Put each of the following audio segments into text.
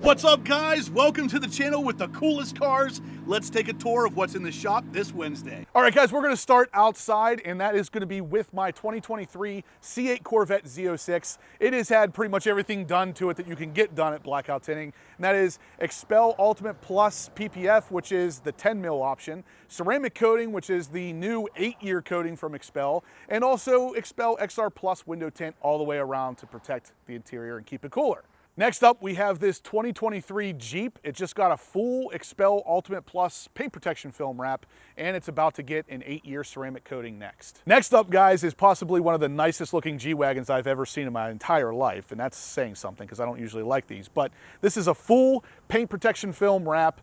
What's up, guys? Welcome to the channel with the coolest cars. Let's take a tour of what's in the shop this Wednesday. All right, guys, we're gonna start outside, and that is gonna be with my 2023 C8 Corvette Z06. It has had pretty much everything done to it that you can get done at Blackout Tinting, and that is xpel Ultimate Plus PPF, which is the 10 mil option, ceramic coating, which is the new 8-year coating from xpel, and also xpel XR Plus window tint all the way around to protect the interior and keep it cooler. Next up, we have this 2023 Jeep. It just got a full xpel Ultimate Plus paint protection film wrap, and it's about to get an 8-year ceramic coating next. Next up, guys, is possibly one of the nicest looking G-Wagons I've ever seen in my entire life, and that's saying something because I don't usually like these, but this is a full paint protection film wrap,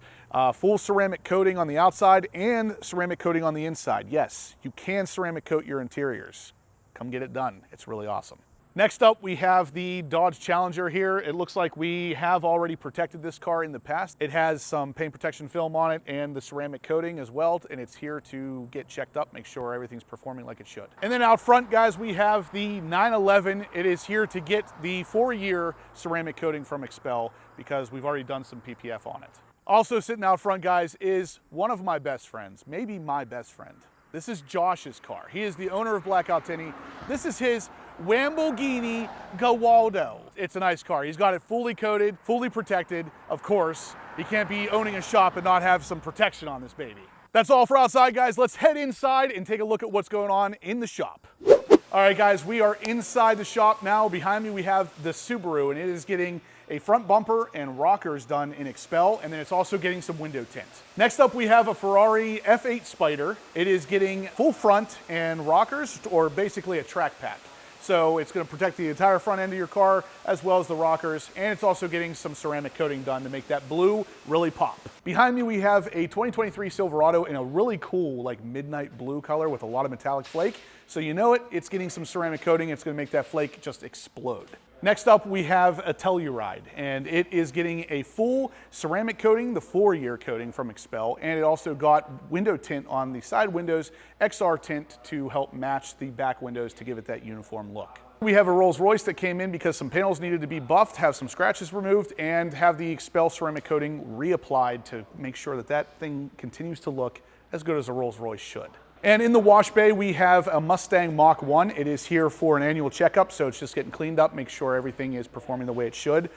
full ceramic coating on the outside and ceramic coating on the inside. Yes, you can ceramic coat your interiors. Come get it done. It's really awesome. Next up, we have the Dodge Challenger here. It looks like we have already protected this car in the past. It has some paint protection film on it and the ceramic coating as well, and it's here to get checked up, make sure everything's performing like it should. And then out front, guys, we have the 911. It is here to get the 4-year ceramic coating from xpel because we've already done some PPF on it. Also sitting out front, guys, is one of my best friends, maybe my best friend. This is Josh's car. He is the owner of Blackout Tinting. This is his Lamborghini Gallardo. It's a nice car. He's got it fully coated, fully protected. Of course, he can't be owning a shop and not have some protection on this baby. That's all for outside, guys. Let's head inside and take a look at what's going on in the shop. All right, guys, we are inside the shop now. Behind me, we have the Subaru, and it is getting a front bumper and rockers done in xpel, and then it's also getting some window tint. Next up, we have a Ferrari F8 Spider. It is getting full front and rockers, or basically a track pack. So it's going to protect the entire front end of your car as well as the rockers, and it's also getting some ceramic coating done to make that blue really pop. Behind me, we have a 2023 Silverado in a really cool, like midnight blue color with a lot of metallic flake. So you know it, it's getting some ceramic coating. It's going to make that flake just explode. Next up, we have a Telluride, and it is getting a full ceramic coating, the 4-year coating from xpel, and it also got window tint on the side windows, XR tint to help match the back windows to give it that uniform look. We have a Rolls-Royce that came in because some panels needed to be buffed, have some scratches removed, and have the xpel ceramic coating reapplied to make sure that that thing continues to look as good as a Rolls-Royce should. And in the wash bay, we have a Mustang Mach 1. It is here for an annual checkup, so it's just getting cleaned up, make sure everything is performing the way it should,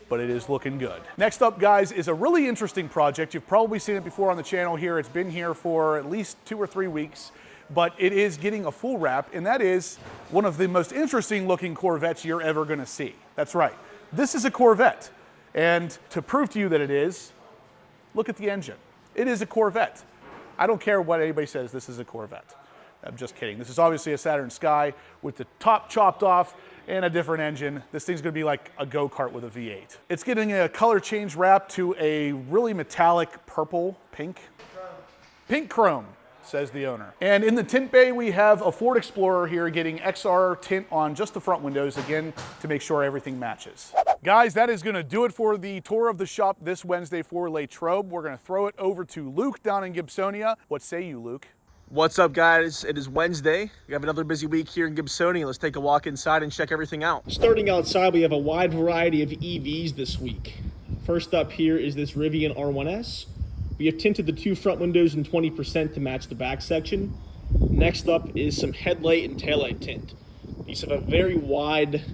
but it is looking good. Next up, guys, is a really interesting project. You've probably seen it before on the channel here. It's been here for at least 2 or 3 weeks, but it is getting a full wrap, and that is one of the most interesting looking Corvettes you're ever gonna see. That's right, this is a Corvette. And to prove to you that it is, look at the engine. It is a Corvette. I don't care what anybody says, this is a Corvette. I'm just kidding. This is obviously a Saturn Sky with the top chopped off and a different engine. This thing's gonna be like a go-kart with a V8. It's getting a color change wrap to a really metallic purple, pink chrome, says the owner. And in the tint bay, we have a Ford Explorer here getting XR tint on just the front windows, again, to make sure everything matches. Guys, that is gonna do it for the tour of the shop this Wednesday for LATROBE. We're gonna throw it over to Luke down in Gibsonia. What say you, Luke? What's up, guys? It is Wednesday. We have another busy week here in Gibsonia. Let's take a walk inside and check everything out. Starting outside, we have a wide variety of EVs this week. First up here is this Rivian R1S. We have tinted the 2 front windows in 20% to match the back section. Next up is some headlight and taillight tint. These have a very wide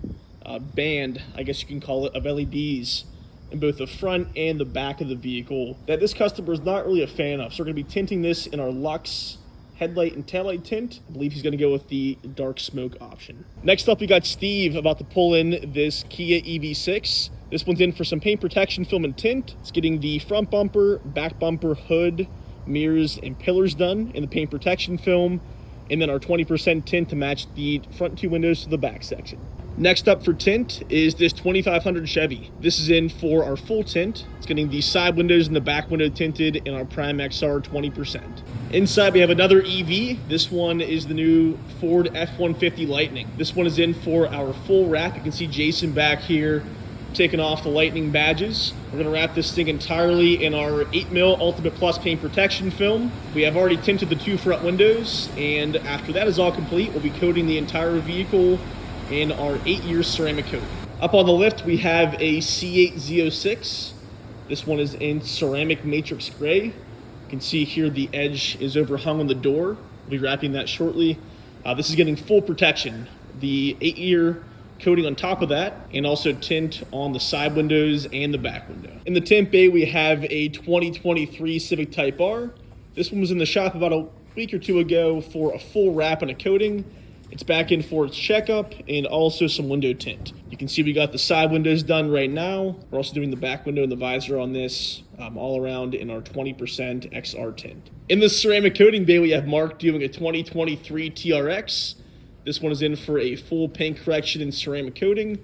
band, I guess you can call it, of LEDs in both the front and the back of the vehicle that this customer is not really a fan of. So we're going to be tinting this in our Luxe headlight and taillight tint. I believe he's going to go with the dark smoke option. Next up, we got Steve about to pull in this Kia EV6. This one's in for some paint protection film and tint. It's getting the front bumper, back bumper, hood, mirrors, and pillars done in the paint protection film, and then our 20% tint to match the front 2 windows to the back section. Next up for tint is this 2500 Chevy. This is in for our full tint. It's getting the side windows and the back window tinted in our Prime XR 20%. Inside we have another EV. This one is the new Ford F-150 Lightning. This one is in for our full wrap. You can see Jason back here taking off the Lightning badges. We're gonna wrap this thing entirely in our 8mm Ultimate Plus paint protection film. We have already tinted the 2 front windows, and after that is all complete, we'll be coating the entire vehicle and our 8-year ceramic coating. Up on the lift, we have a C8 Z06. This one is in ceramic matrix gray. You can see here the edge is overhung on the door. We'll be wrapping that shortly. This is getting full protection. The 8-year coating on top of that, and also tint on the side windows and the back window. In the tint bay, we have a 2023 Civic Type R. This one was in the shop about a week or two ago for a full wrap and a coating. It's back in for its checkup and also some window tint. You can see we got the side windows done right now. We're also doing the back window and the visor on this all around in our 20% XR tint. In the ceramic coating bay, we have Mark doing a 2023 TRX. This one is in for a full paint correction and ceramic coating.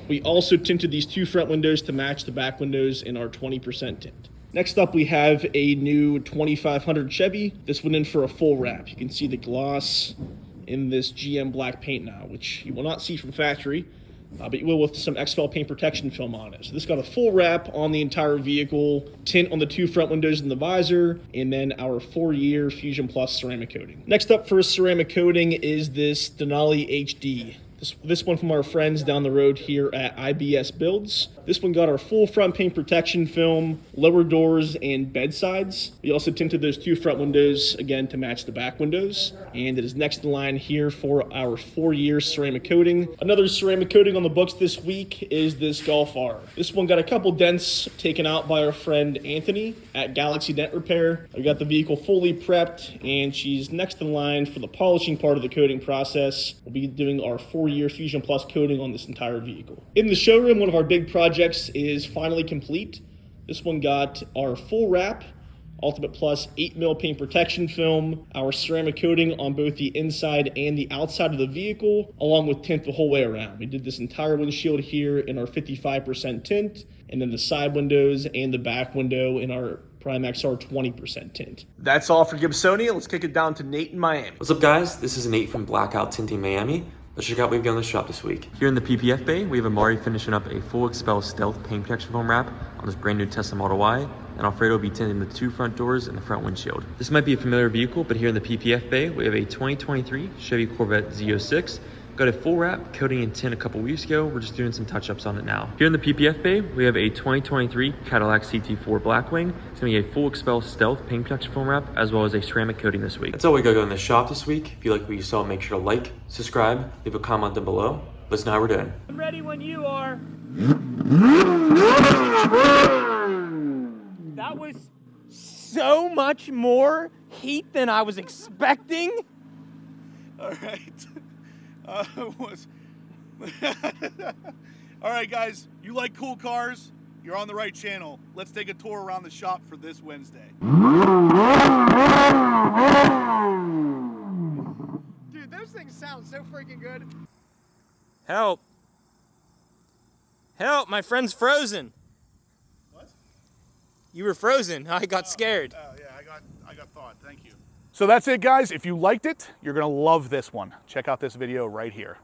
We also tinted these 2 front windows to match the back windows in our 20% tint. Next up, we have a new 2500 Chevy. This one in for a full wrap. You can see the gloss in this GM black paint now, which you will not see from factory, but you will with some xpel paint protection film on it. So this got a full wrap on the entire vehicle, tint on the 2 front windows and the visor, and then our 4-year Fusion Plus ceramic coating. Next up for ceramic coating is this Denali HD. This one from our friends down the road here at IBS Builds. This one got our full front paint protection film, lower doors, and bedsides. We also tinted those 2 front windows, again, to match the back windows. And it is next in line here for our 4-year ceramic coating. Another ceramic coating on the books this week is this Golf R. This one got a couple dents taken out by our friend Anthony at Galaxy Dent Repair. We got the vehicle fully prepped, and she's next in line for the polishing part of the coating process. We'll be doing our 4-year Fusion Plus coating on this entire vehicle. In the showroom, one of our big projects is finally complete. This one got our full wrap, Ultimate Plus 8mm paint protection film, our ceramic coating on both the inside and the outside of the vehicle, along with tint the whole way around. We did this entire windshield here in our 55% tint, and then the side windows and the back window in our Prime XR 20% tint. That's all for Gibsonia. Let's kick it down to Nate in Miami. What's up, guys? This is Nate from Blackout Tinting Miami. Let's check out what we've got in the shop this week. Here in the PPF bay, we have Amari finishing up a full xpel stealth paint protection foam wrap on this brand new Tesla Model Y, and Alfredo will be tinting the 2 front doors and the front windshield. This might be a familiar vehicle, but here in the PPF bay, we have a 2023 Chevy Corvette Z06. Got a full wrap, coating and tint a couple weeks ago. We're just doing some touch-ups on it now. Here in the PPF bay, we have a 2023 Cadillac CT4 Blackwing. It's gonna be a full xpel stealth paint protection foam wrap, as well as a ceramic coating this week. That's all we got in the shop this week. If you like what you saw, make sure to like, subscribe, leave a comment down below. Let us know how we're doing. I'm ready when you are. That was so much more heat than I was expecting. All right. All right, guys, you like cool cars? You're on the right channel. Let's take a tour around the shop for this Wednesday. Dude, those things sound so freaking good. Help. Help, my friend's frozen. What? You were frozen. I got scared. Oh, yeah, I got thawed. Thank you. So that's it, guys. If you liked it, you're going to love this one. Check out this video right here.